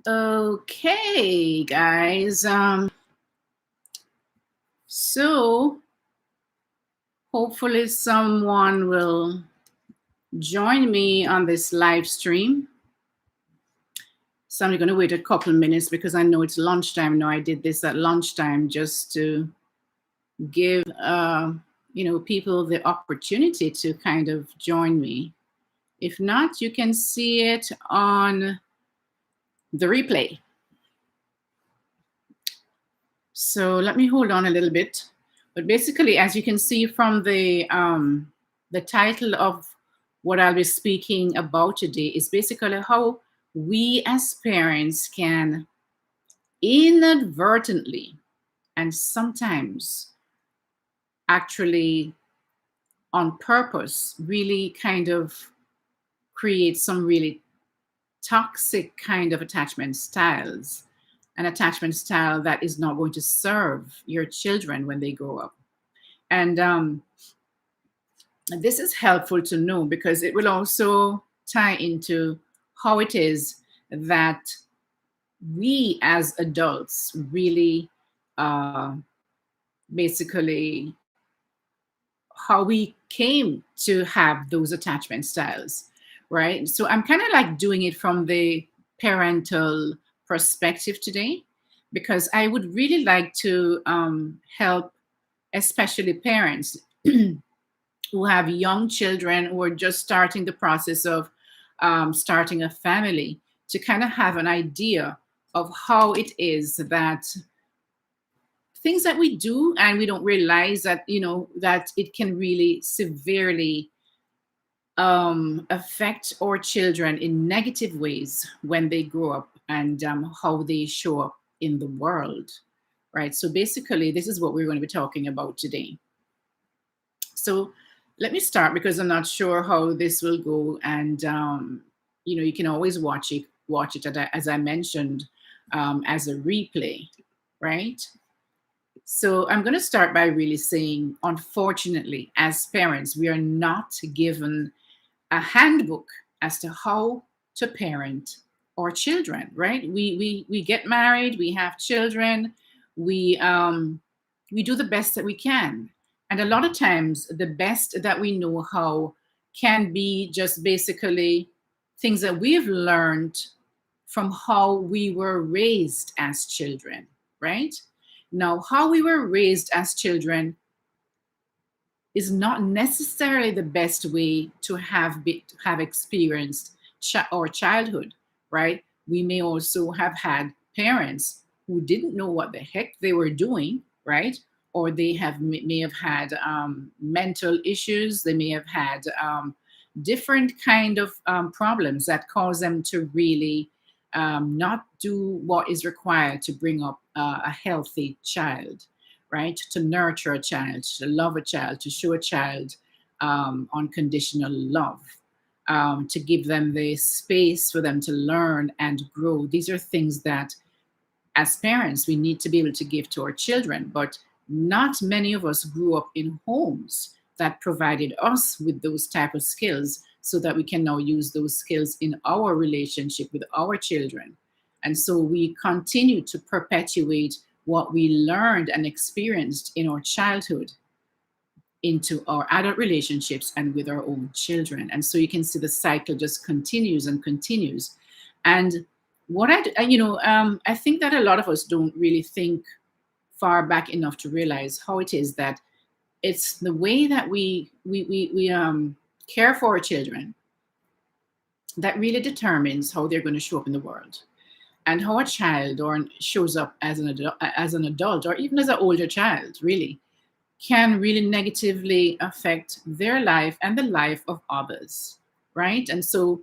Okay, guys. So hopefully someone will join me on this live stream. So I'm going to wait a couple of minutes because I know it's lunchtime now. I did this at lunchtime just to give people the opportunity to kind of join me. If not, you can see it on the replay. So let me hold on a little bit. But basically, as you can see from the title of what I'll be speaking about today is basically how we as parents can inadvertently and sometimes actually on purpose really kind of create some really toxic kind of attachment styles, an attachment style that is not going to serve your children when they grow up. And this is helpful to know because it will also tie into how it is that we as adults really basically how we came to have those attachment styles, right? So I'm kind of like doing it from the parental perspective today because I would really like to help, especially parents who have young children who are just starting the process of starting a family to kind of have an idea of how it is that things that we do and we don't realize that that it can really severely affect our children in negative ways when they grow up and how they show up in the world, right? So basically this is what we're going to be talking about today. So let me start because I'm not sure how this will go, and you can always watch it as I mentioned as a replay, right? So I'm going to start by really saying, unfortunately, as parents, we are not given a handbook as to how to parent our children, right? We get married, we have children, we do the best that we can, and a lot of times the best that we know how can be just basically things that we've learned from how we were raised as children, right? Now, how we were raised as children is not necessarily the best way to have experienced our childhood, right? We may also have had parents who didn't know what the heck they were doing, right? Or they may have had mental issues. They may have had different kind of problems that cause them to really not do what is required to bring up a healthy child, right? To nurture a child, to love a child, to show a child unconditional love, to give them the space for them to learn and grow. These are things that, as parents, we need to be able to give to our children. But not many of us grew up in homes that provided us with those type of skills so that we can now use those skills in our relationship with our children. And so we continue to perpetuate what we learned and experienced in our childhood into our adult relationships and with our own children. And so you can see the cycle just continues and continues. And what I think that a lot of us don't really think far back enough to realize how it is that it's the way that we care for our children that really determines how they're going to show up in the world, and how a child or shows up as an adult or even as an older child really can really negatively affect their life and the life of others, right? And so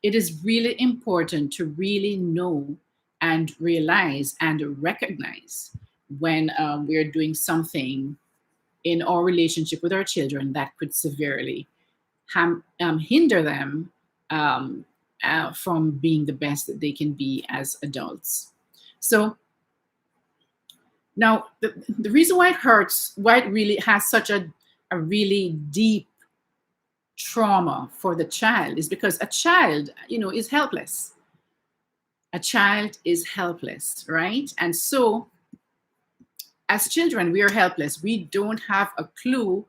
it is really important to really know and realize and recognize when we're doing something in our relationship with our children that could severely hinder them from being the best that they can be as adults. So now, the reason why it hurts, why it really has such a really deep trauma for the child is because a child, is helpless. a child is helpless, right? And so as children, we are helpless. We don't have a clue.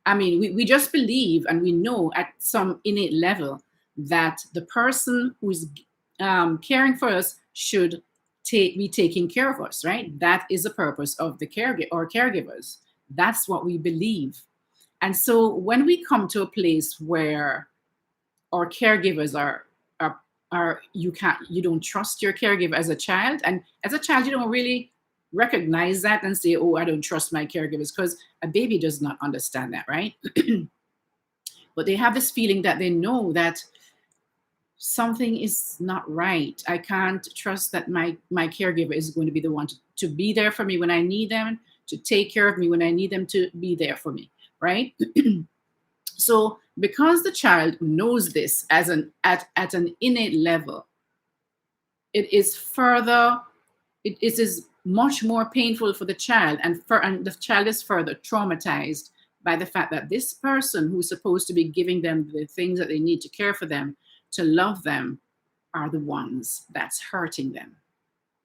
I mean, we just believe and we know at some innate level that the person who's caring for us should be taking care of us, right? That is the purpose of the caregiver or caregivers. That's what we believe. And so when we come to a place where our caregivers are you don't trust your caregiver as a child, and as a child you don't really recognize that and say, oh, I don't trust my caregivers, because a baby does not understand that, right? But they have this feeling that they know that something is not right. I can't trust that my caregiver is going to be the one to be there for me when I need them, to take care of me when I need them to be there for me, right? So because the child knows this as at an innate level, it is further, it is much more painful for the child, and the child is further traumatized by the fact that this person who's supposed to be giving them the things that they need to care for them, to love them, are the ones that's hurting them,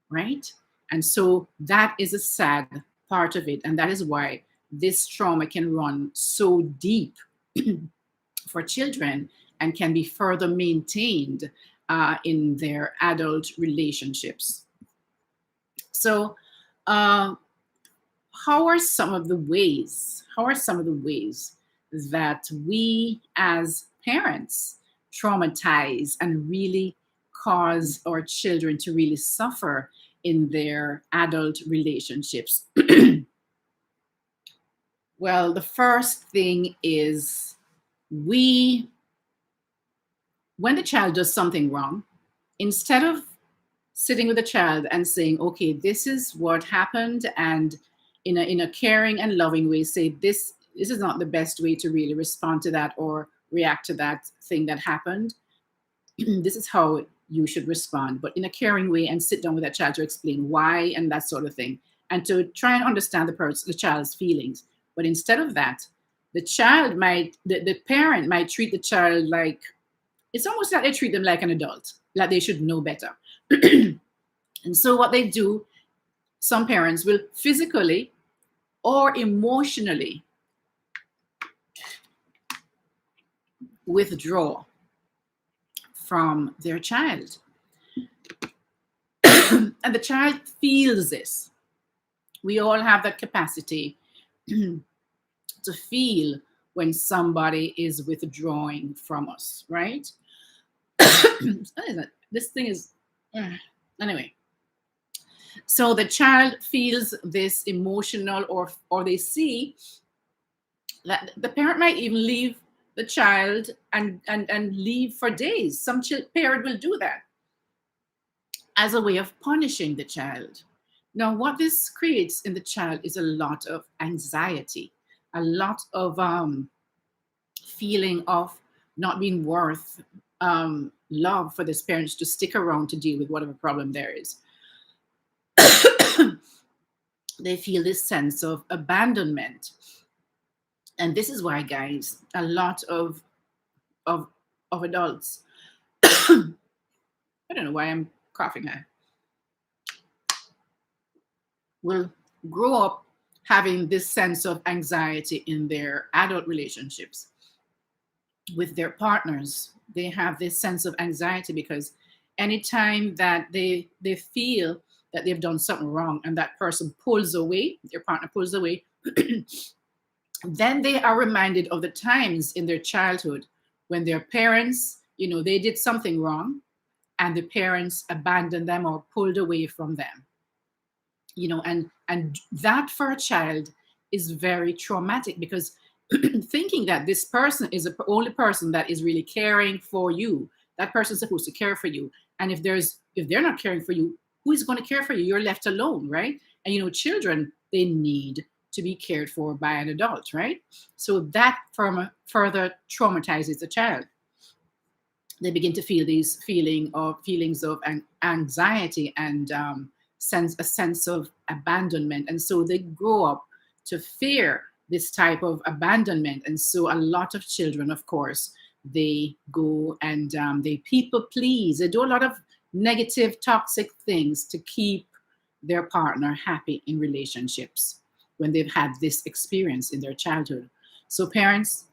right? And so that is a sad part of it, and that is why this trauma can run so deep for children and can be further maintained in their adult relationships. So, how are some of the ways? How are some of the ways that we as parents traumatize and really cause our children to really suffer in their adult relationships? Well, the first thing is when the child does something wrong, instead of sitting with the child and saying, okay, this is what happened, and in a caring and loving way, say this is not the best way to really respond to that or react to that thing that happened. This is how you should respond, but in a caring way, and sit down with that child to explain why and that sort of thing, and to try and understand the child's feelings. But instead of that, the parent might treat the child like, it's almost like they treat them like an adult, like they should know better. And so what they do, some parents will physically or emotionally withdraw from their child. And the child feels this. We all have that capacity to feel when somebody is withdrawing from us, right? This thing is, anyway. So the child feels this emotional, or they see that the parent might even leave the child and leave for days. Some parent will do that as a way of punishing the child. Now, what this creates in the child is a lot of anxiety, a lot of feeling of not being worth love for this parent to stick around to deal with whatever problem there is. They feel this sense of abandonment. And this is why, guys, a lot of adults, I don't know why I'm coughing now, will grow up having this sense of anxiety in their adult relationships with their partners. They have this sense of anxiety because anytime that they feel that they've done something wrong and that person pulls away, their partner pulls away, then they are reminded of the times in their childhood when their parents, they did something wrong and the parents abandoned them or pulled away from them. And that for a child is very traumatic, because thinking that this person is the only person that is really caring for you, that person's supposed to care for you. And if they're not caring for you, who is going to care for you? You're left alone, right? And children, they need to be cared for by an adult, right? So that further traumatizes the child. They begin to feel these feelings of anxiety and a sense of abandonment, and so they grow up to fear this type of abandonment. And so a lot of children, of course, they go and they people please. They do a lot of negative, toxic things to keep their partner happy in relationships when they've had this experience in their childhood. So, parents,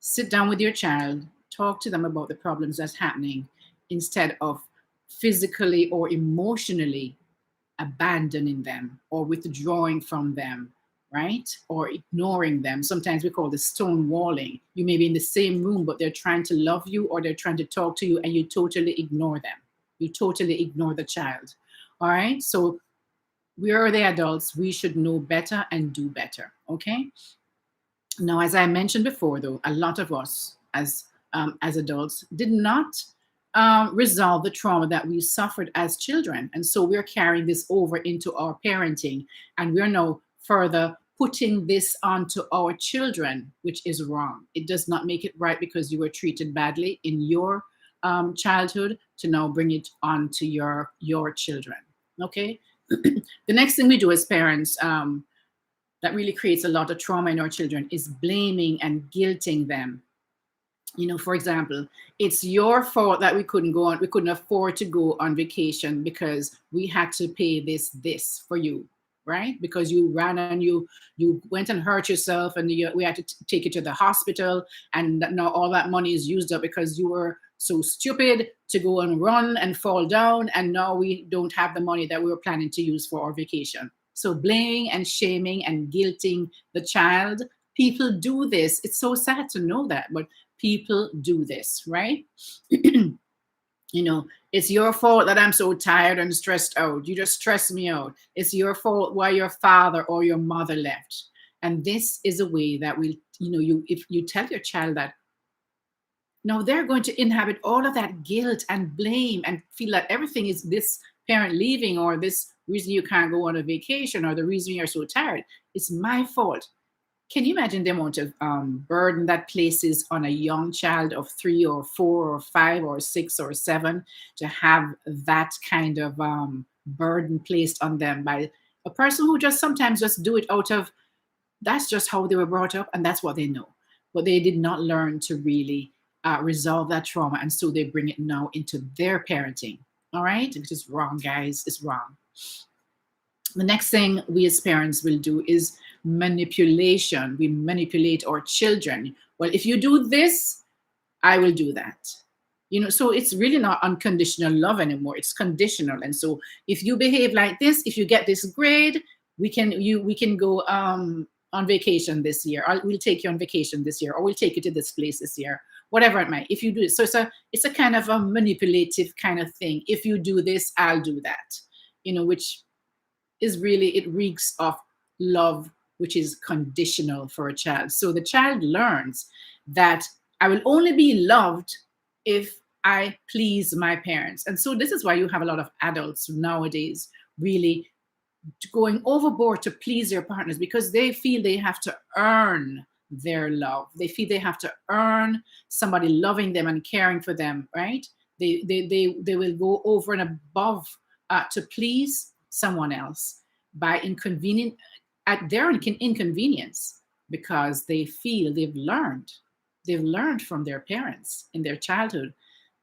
sit down with your child, talk to them about the problems that's happening instead of physically or emotionally abandoning them or withdrawing from them, right? Or ignoring them. Sometimes we call this stonewalling. You may be in the same room, but they're trying to love you or they're trying to talk to you and you totally ignore them. You totally ignore the child. All right. So we are the adults. We should know better and do better. Okay. Now, as I mentioned before, though, a lot of us as adults did not resolve the trauma that we suffered as children, and so we're carrying this over into our parenting, and we're now further putting this onto our children, which is wrong. It does not make it right because you were treated badly in your childhood to now bring it on to your children. Okay. The next thing we do as parents, that really creates a lot of trauma in our children is blaming and guilting them. You know, for example, it's your fault that we couldn't afford to go on vacation because we had to pay this for you, right? Because you ran and you went and hurt yourself and we had to take you to the hospital, and now all that money is used up because you were so stupid to go and run and fall down, and now we don't have the money that we were planning to use for our vacation. So blaming and shaming and guilting the child. People do this. It's so sad to know that, but people do this, right? You know, it's your fault that I'm so tired and stressed out. You just stress me out. It's your fault why your father or your mother left. And this is a way that will, you know, you if you tell your child that, no, they're going to inhabit all of that guilt and blame and feel that everything is this parent leaving or this reason you can't go on a vacation or the reason you're so tired. It's my fault. Can you imagine the amount of burden that places on a young child of 3 or 4 or 5 or 6 or 7 to have that kind of burden placed on them by a person who just sometimes just do it out of that's just how they were brought up and that's what they know. But they did not learn to really resolve that trauma. And so they bring it now into their parenting. All right. Which is wrong, guys. It's wrong. The next thing we as parents will do is manipulation. We manipulate our children. Well, if you do this, I will do that. You know, so it's really not unconditional love anymore. It's conditional. And so if you behave like this, if you get this grade, we can go on vacation this year. We'll take you on vacation this year, or we'll take you to this place this year. Whatever it might. If you do it, so it's a kind of a manipulative kind of thing. If you do this, I'll do that. You know, which is really, it reeks of love, which is conditional for a child. So the child learns that I will only be loved if I please my parents. And so this is why you have a lot of adults nowadays really going overboard to please their partners because they feel they have to earn their love. They feel they have to earn somebody loving them and caring for them, right? They will go over and above to please someone else by at their inconvenience because they feel they've learned from their parents in their childhood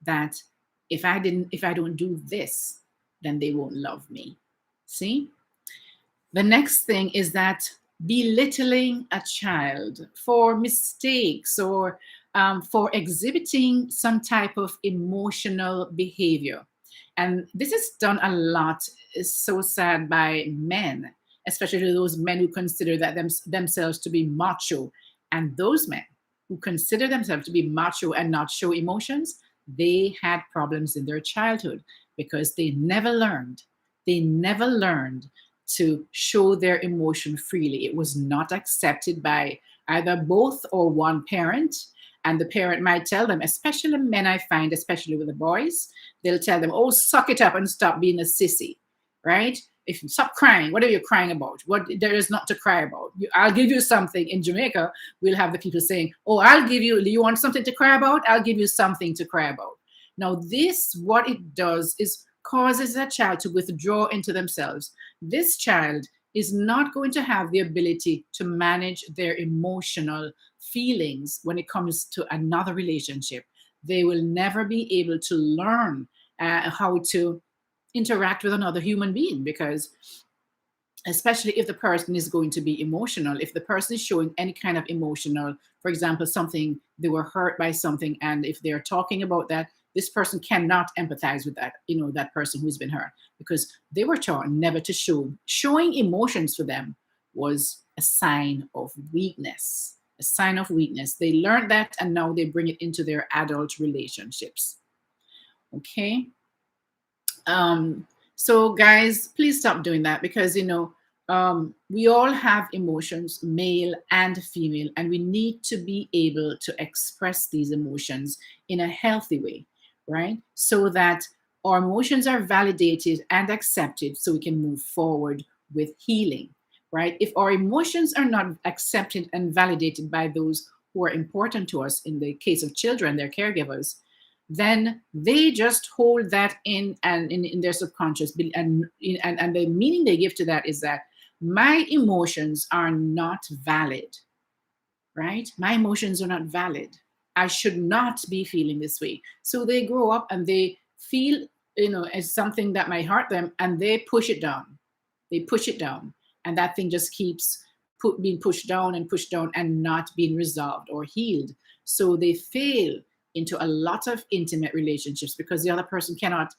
that if I don't do this, then they won't love me. See? The next thing is that belittling a child for mistakes or for exhibiting some type of emotional behavior. And this is done a lot. It's so sad by men, especially those men who consider that themselves to be macho. And those men who consider themselves to be macho and not show emotions, they had problems in their childhood because they never learned. They never learned to show their emotion freely. It was not accepted by either both or one parent. And the parent might tell them, especially men, I find, especially with the boys, they'll tell them, oh, suck it up and stop being a sissy, right? If you stop crying, what are you crying about? What there is not to cry about. I'll give you something. In Jamaica, we'll have the people saying, oh, you want something to cry about? I'll give you something to cry about. Now, this, what it does is causes a child to withdraw into themselves. This child is not going to have the ability to manage their emotional feelings when it comes to another relationship. They will never be able to learn how to interact with another human being, because especially if the person is going to be emotional, if the person is showing any kind of emotional, for example, something, they were hurt by something, and if they're talking about that, this person cannot empathize with that, that person who's been hurt, because they were taught never to showing emotions for them was a sign of weakness, a sign of weakness. They learned that, and now they bring it into their adult relationships. Okay. So guys, please stop doing that, because we all have emotions, male and female, and we need to be able to express these emotions in a healthy way, right? So that our emotions are validated and accepted, so we can move forward with healing, right? If our emotions are not accepted and validated by those who are important to us, in the case of children, their caregivers, then they just hold that in, and in their subconscious, and the meaning they give to that is that my emotions are not valid, right? My emotions are not valid. I should not be feeling this way. So they grow up and they feel, as something that might hurt them, and they push it down. They push it down, and that thing just keeps being pushed down and not being resolved or healed. So they fail into a lot of intimate relationships, because the other person cannot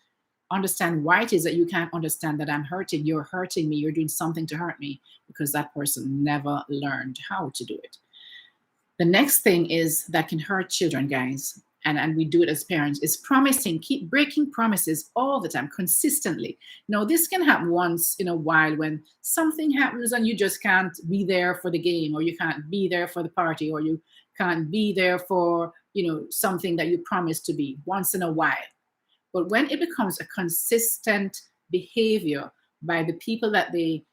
understand why it is that you can't understand that I'm hurting. You're hurting me. You're doing something to hurt me, because that person never learned how to do it. The next thing is that can hurt children, guys, and we do it as parents, is promising, keep breaking promises all the time, consistently. Now, this can happen once in a while when something happens and you just can't be there for the game, or you can't be there for the party, or you can't be there for, something that you promised to be, once in a while. But when it becomes a consistent behavior by the people that they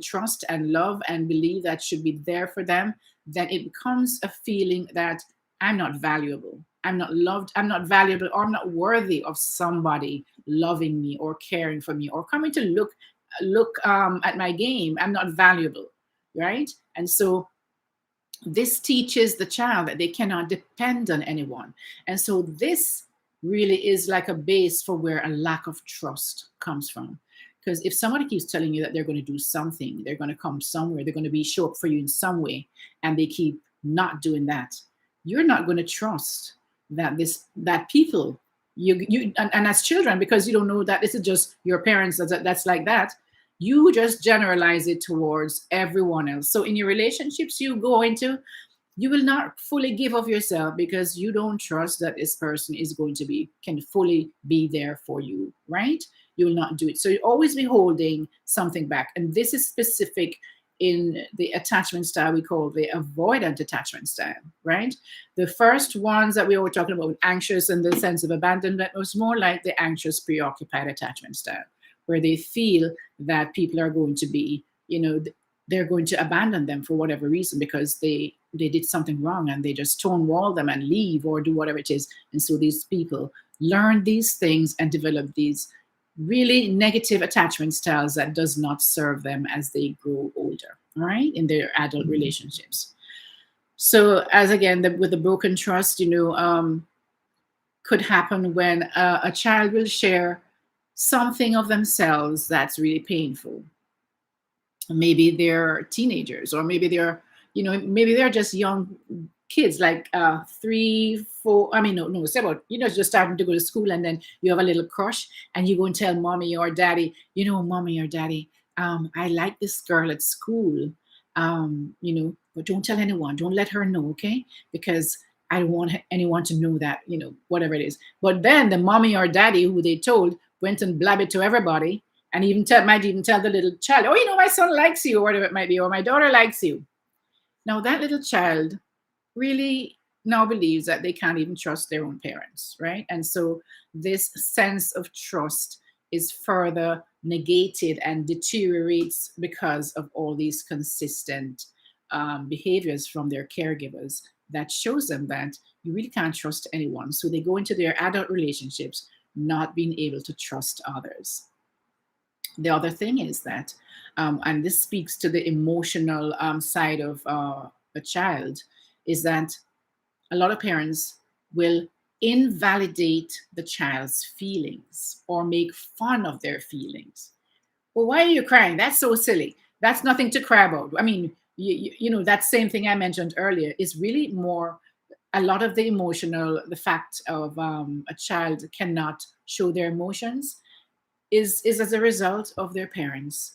trust and love and believe that should be there for them, then it becomes a feeling that I'm not valuable, I'm not loved, I'm not valuable, or I'm not worthy of somebody loving me or caring for me or coming to look at my game. I'm not valuable, right? And so this teaches the child that they cannot depend on anyone. And so this really is like a base for where a lack of trust comes from. Because if somebody keeps telling you that they're going to do something, they're going to come somewhere, they're going to be show up for you in some way, and they keep not doing that, you're not going to trust that people, and as children, because you don't know that this is just your parents that's like that, you just generalize it towards everyone else. So in your relationships you go into, you will not fully give of yourself, because you don't trust that this person is going to can fully be there for you, right? You will not do it. So you always be holding something back. And this is specific in the attachment style we call the avoidant attachment style, right? The first ones that we were talking about, anxious and the sense of abandonment, was more like the anxious preoccupied attachment style, where they feel that people are going to be, they're going to abandon them for whatever reason, because they did something wrong, and they just stonewall them and leave or do whatever it is. And so these people learn these things and develop these really negative attachment styles that does not serve them as they grow older, all right, in their adult relationships. So as again, with the broken trust, could happen when a child will share something of themselves that's really painful. Maybe they're teenagers, or maybe maybe they're just young kids, like 3, 4, I mean, no, say about, just starting to go to school, and then you have a little crush, and you go and tell mommy or daddy, mommy or daddy, I like this girl at school, but don't tell anyone, don't let her know, okay? Because I don't want anyone to know that, whatever it is. But then the mommy or daddy who they told went and blab it to everybody, and might even tell the little child, oh, my son likes you, or whatever it might be, or my daughter likes you. Now that little child really now believes that they can't even trust their own parents, right? And so this sense of trust is further negated and deteriorates because of all these consistent behaviors from their caregivers that shows them that you really can't trust anyone. So they go into their adult relationships not being able to trust others. The other thing is that, and this speaks to the emotional side of a child, is that a lot of parents will invalidate the child's feelings or make fun of their feelings. Well, why are you crying? That's so silly. That's nothing to cry about. I mean, that same thing I mentioned earlier is really more a lot of the emotional, the fact of a child cannot show their emotions is as a result of their parents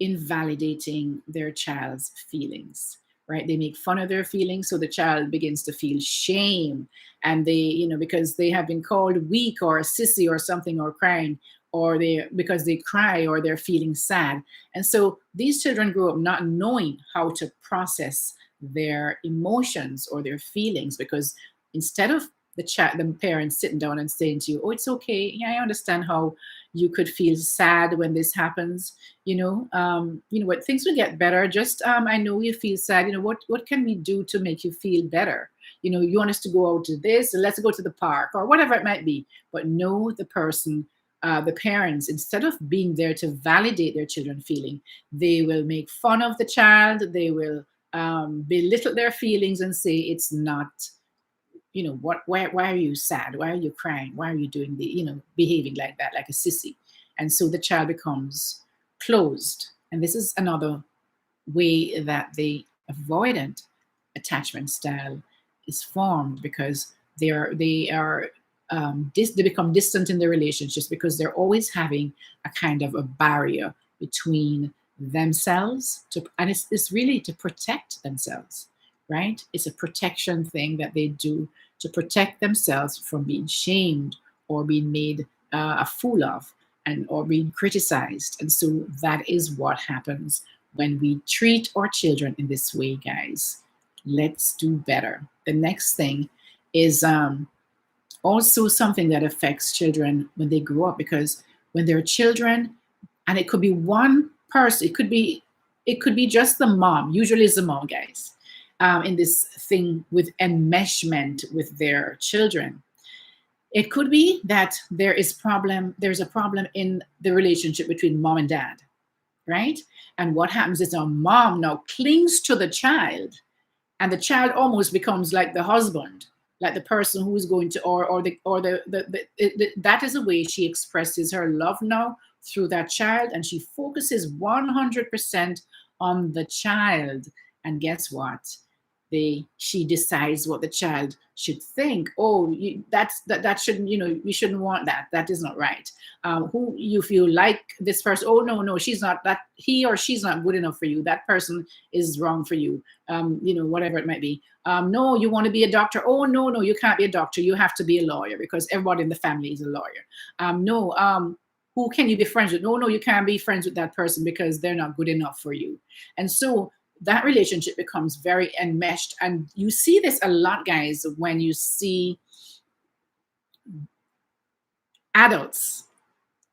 invalidating their child's feelings, right? They make fun of their feelings, so the child begins to feel shame, and because they have been called weak or a sissy or something, or crying, or they because they cry or they're feeling sad. And so these children grow up not knowing how to process their emotions or their feelings, because instead of the parents sitting down and saying to you, oh, it's okay, yeah, I understand how you could feel sad when this happens, what, things will get better. Just I know you feel sad, what can we do to make you feel better? You want us to go out to this, let's go to the park, or whatever it might be. But know the person, the parents, instead of being there to validate their children feeling, they will make fun of the child. They will belittle their feelings and say it's not, what, why are you sad, why are you crying, why are you doing behaving like that, like a sissy. And so the child becomes closed. And this is another way that the avoidant attachment style is formed, because they become distant in their relationships, because they're always having a kind of a barrier between themselves and it's really to protect themselves, right? It's a protection thing that they do to protect themselves from being shamed or being made a fool of, and or being criticized. And so that is what happens when we treat our children in this way, guys. Let's do better. The next thing is also something that affects children when they grow up, because when they're children, and it could be one person, it could be just the mom. Usually it's the mom, guys, in this thing with enmeshment with their children. It could be that there's a problem in the relationship between mom and dad, right? And what happens is our mom now clings to the child, and the child almost becomes like the husband, like the person who is going to, that is a way she expresses her love now, through that child, and she focuses 100% on the child. And guess what? She decides what the child should think. Oh, that shouldn't, we shouldn't want that. That is not right. Who you feel like this person? Oh, no, she's not that. He or she's not good enough for you. That person is wrong for you. Whatever it might be. No, you want to be a doctor. Oh, no, you can't be a doctor. You have to be a lawyer, because everybody in the family is a lawyer. No. Who can you be friends with? No, you can't be friends with that person because they're not good enough for you. And so that relationship becomes very enmeshed. And you see this a lot, guys, when you see adults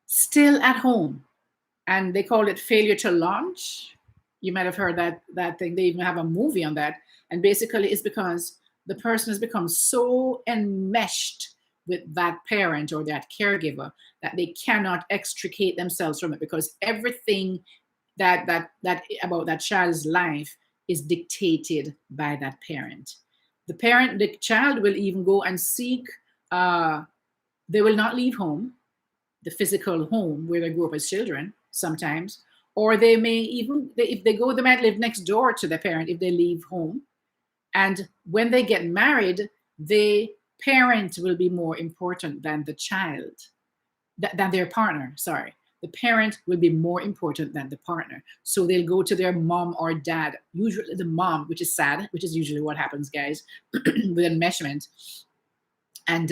still at home, and they call it failure to launch. You might have heard that thing. They even have a movie on that. And basically it's because the person has become so enmeshed with that parent or that caregiver that they cannot extricate themselves from it, because everything that about that child's life is dictated by that parent. The child will even go and seek, they will not leave home, the physical home where they grew up as children sometimes, or they may even, if they go, they might live next door to the parent if they leave home. And when they get married, the parent will be more important than the child, than their partner, sorry. The parent will be more important than the partner. So they'll go to their mom or dad, usually the mom, which is sad, which is usually what happens, guys, with enmeshment, and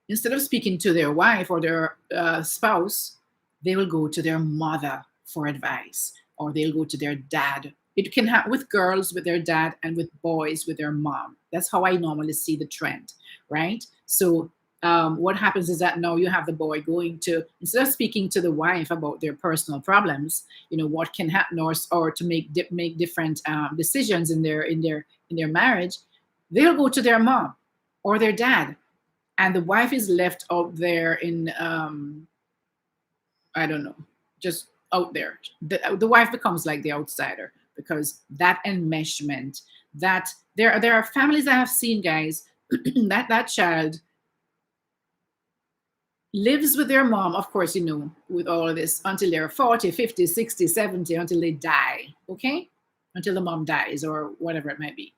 instead of speaking to their wife or their spouse, they will go to their mother for advice, or they'll go to their dad. It can happen with girls with their dad, and with boys with their mom. That's how I normally see the trend, right? So what happens is that now you have the boy going to, instead of speaking to the wife about their personal problems, what can happen, or to make different decisions in their marriage, they'll go to their mom or their dad, and the wife is left out there in I don't know, just out there. The wife becomes like the outsider, because that enmeshment, that there are families that I've seen, guys, that child lives with their mom, of course, with all of this until they're 40, 50, 60, 70, until they die, okay? Until the mom dies or whatever it might be.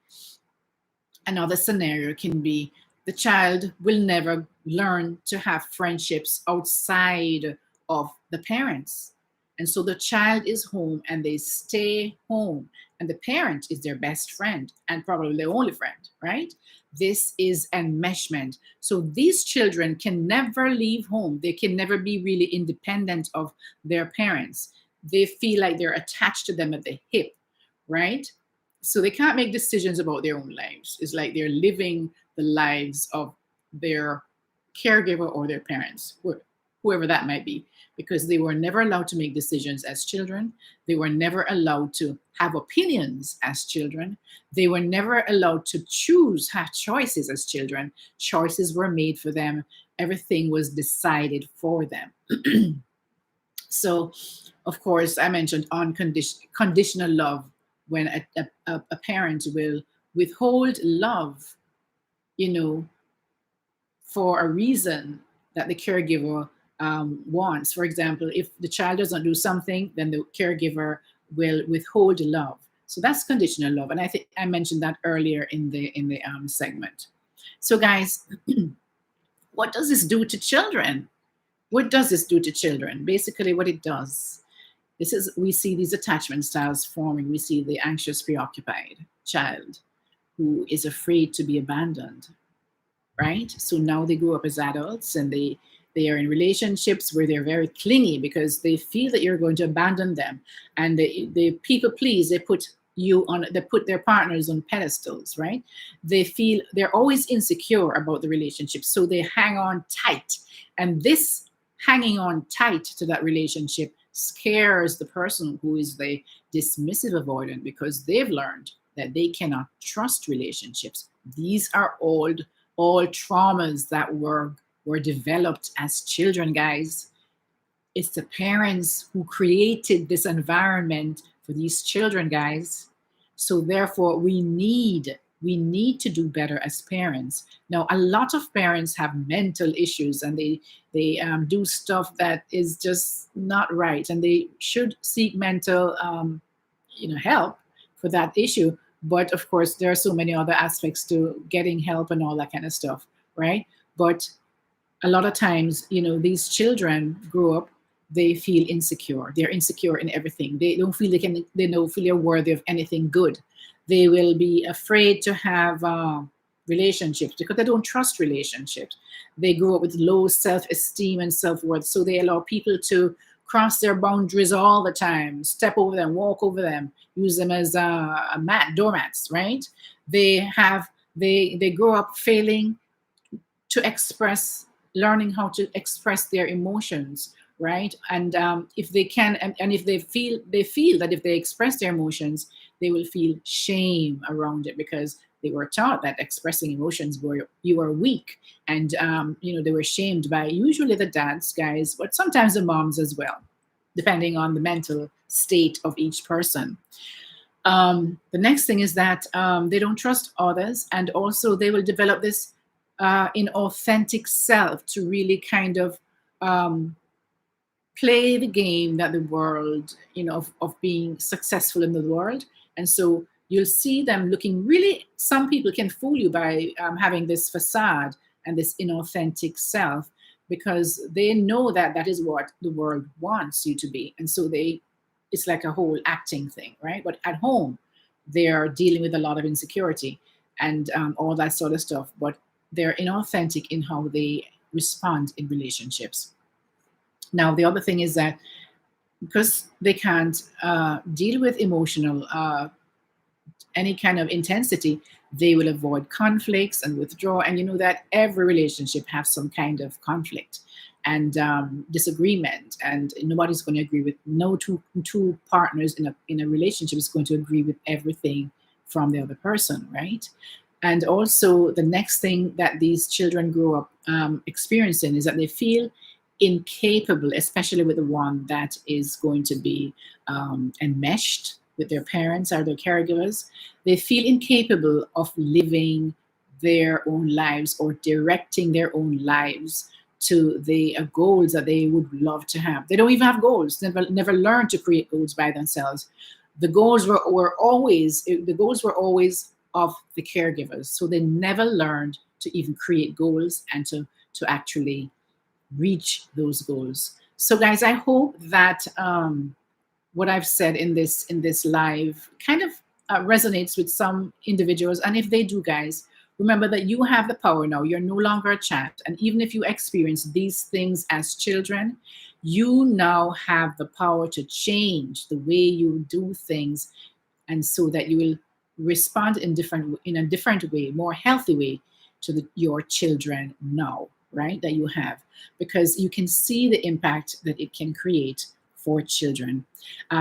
Another scenario can be the child will never learn to have friendships outside of the parents. And so the child is home and they stay home, and the parent is their best friend and probably their only friend, right? This is enmeshment. So these children can never leave home. They can never be really independent of their parents. They feel like they're attached to them at the hip, right? So they can't make decisions about their own lives. It's like they're living the lives of their caregiver or their parents, whoever that might be, because they were never allowed to make decisions as children. They were never allowed to have opinions as children. They were never allowed to choose, have choices as children. Choices were made for them. Everything was decided for them. So, of course, I mentioned conditional love, when a parent will withhold love, you know, for a reason that the caregiver wants. For example, if the child doesn't do something, then the caregiver will withhold love. So that's conditional love, and I think I mentioned that earlier in the segment. So, guys, what does this do to children? What does this do to children? Basically, what it does, this is, we see these attachment styles forming. We see the anxious, preoccupied child who is afraid to be abandoned, right? So now they grow up as adults and they are in relationships where they're very clingy because they feel that you're going to abandon them, and they people please. They put their partners on pedestals, right? They feel they're always insecure about the relationship, so they hang on tight, and this hanging on tight to that relationship scares the person who is the dismissive avoidant, because they've learned that they cannot trust relationships. These are all traumas that were developed as children, guys. It's the parents who created this environment for these children, guys. So therefore, we need to do better as parents. Now, a lot of parents have mental issues, and they do stuff that is just not right, and they should seek mental help for that issue. But of course, there are so many other aspects to getting help and all that kind of stuff, right? But a lot of times, these children grow up, they feel insecure. They're insecure in everything. They don't feel they don't feel they're worthy of anything good. They will be afraid to have relationships because they don't trust relationships. They grow up with low self-esteem and self-worth. So they allow people to cross their boundaries all the time, step over them, walk over them, use them as doormats, right? They grow up failing to express, learning how to express their emotions, right? And if they can, and if they feel that if they express their emotions, they will feel shame around it, because they were taught that expressing emotions were, you are weak. And they were shamed by usually the dads, guys, but sometimes the moms as well, depending on the mental state of each person. The next thing is that they don't trust others, and also they will develop this inauthentic self to really kind of um, play the game that the world, of being successful in the world. And so you'll see them looking really, some people can fool you by having this facade and this inauthentic self, because they know that that is what the world wants you to be. And so it's like a whole acting thing, right? But at home, they're dealing with a lot of insecurity and all that sort of stuff. But they're inauthentic in how they respond in relationships. Now, the other thing is that because they can't deal with emotional any kind of intensity, they will avoid conflicts and withdraw. And you know that every relationship has some kind of conflict and disagreement, and nobody's going to agree with, no two partners in a relationship is going to agree with everything from the other person, right? And also, the next thing that these children grow up experiencing is that they feel incapable, especially with the one that is going to be enmeshed with their parents or their caregivers. They feel incapable of living their own lives or directing their own lives to the goals that they would love to have. They don't even have goals. Never learned to create goals by themselves. The goals were always of the caregivers. So they never learned to even create goals and to actually reach those goals. So guys, I hope that what I've said in this live kind of resonates with some individuals. And if they do, guys, remember that you have the power now. You're no longer a child. And even if you experience these things as children, you now have the power to change the way you do things, and so that you will respond in a different way, more healthy way to your children now, right? That you have, because you can see the impact that it can create for children.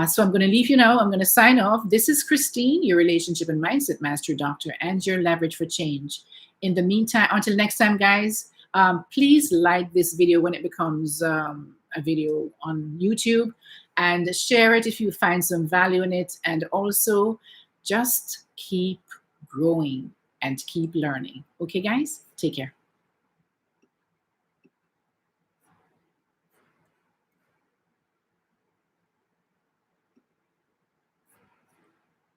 So I'm going to leave you now. I'm going to sign off. This is Christine, your relationship and mindset master doctor, and your leverage for change. In the meantime, until next time, guys, please like this video when it becomes a video on YouTube, and share it if you find some value in it. And also, just keep growing and keep learning. Okay, guys? Take care.